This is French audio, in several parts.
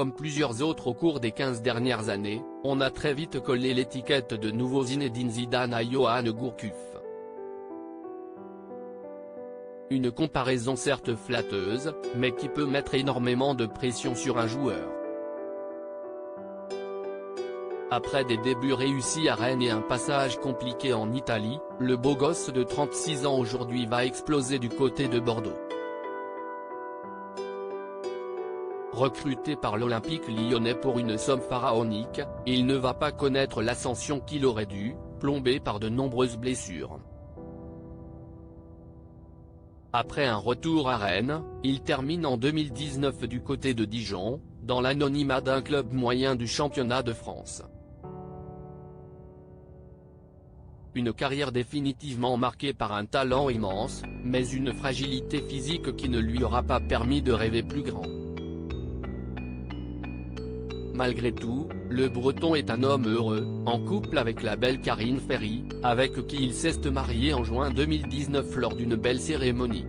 comme plusieurs autres au cours des 15 dernières années, on a très vite collé l'étiquette de nouveau Zinedine Zidane à Yoann Gourcuff. Une comparaison certes flatteuse, mais qui peut mettre énormément de pression sur un joueur. Après des débuts réussis à Rennes et un passage compliqué en Italie, le beau gosse de 36 ans aujourd'hui va exploser du côté de Bordeaux. Recruté par l'Olympique lyonnais pour une somme pharaonique, il ne va pas connaître l'ascension qu'il aurait dû, plombé par de nombreuses blessures. Après un retour à Rennes, il termine en 2019 du côté de Dijon, dans l'anonymat d'un club moyen du championnat de France. Une carrière définitivement marquée par un talent immense, mais une fragilité physique qui ne lui aura pas permis de rêver plus grand. Malgré tout, le Breton est un homme heureux, en couple avec la belle Karine Ferry, avec qui il s'est marié en juin 2019 lors d'une belle cérémonie.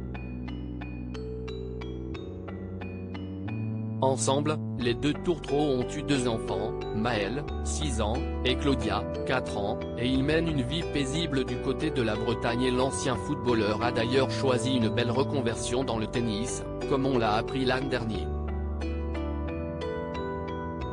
Ensemble, les deux tourtereaux ont eu 2 enfants, Maël, 6 ans, et Claudia, 4 ans, et ils mènent une vie paisible du côté de la Bretagne et l'ancien footballeur a d'ailleurs choisi une belle reconversion dans le tennis, comme on l'a appris l'an dernier.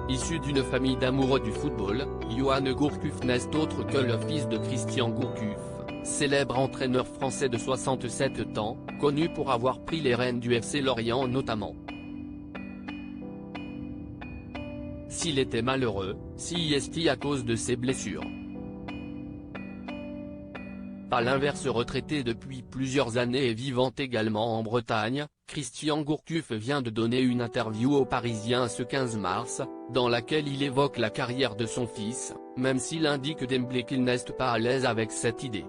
Issu d'une famille d'amoureux du football, Yoann Gourcuff n'est autre que le fils de Christian Gourcuff, célèbre entraîneur français de 67 ans, connu pour avoir pris les rênes du FC Lorient notamment. S'il était malheureux, si est-il à cause de ses blessures. À l'inverse, retraité depuis plusieurs années et vivant également en Bretagne, Christian Gourcuff vient de donner une interview aux Parisiens ce 15 mars, dans laquelle il évoque la carrière de son fils, même s'il indique d'emblée qu'il n'est pas à l'aise avec cette idée.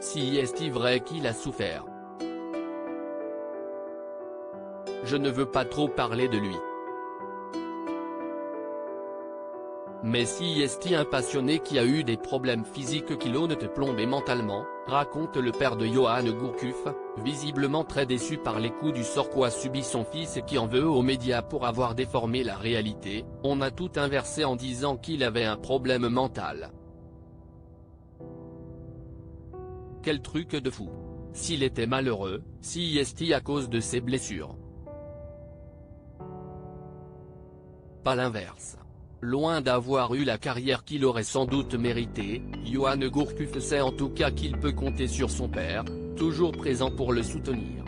Si est-il vrai qu'il a souffert? Je ne veux pas trop parler de lui. Mais si est-il un passionné qui a eu des problèmes physiques qui l'ont plombé mentalement, raconte le père de Yoann Gourcuff, visiblement très déçu par les coups du sort qu'a subi son fils et qui en veut aux médias pour avoir déformé la réalité. On a tout inversé en disant qu'il avait un problème mental. Quel truc de fou. S'il était malheureux, si est-il à cause de ses blessures? Pas l'inverse. Loin d'avoir eu la carrière qu'il aurait sans doute méritée, Yoann Gourcuff sait en tout cas qu'il peut compter sur son père, toujours présent pour le soutenir.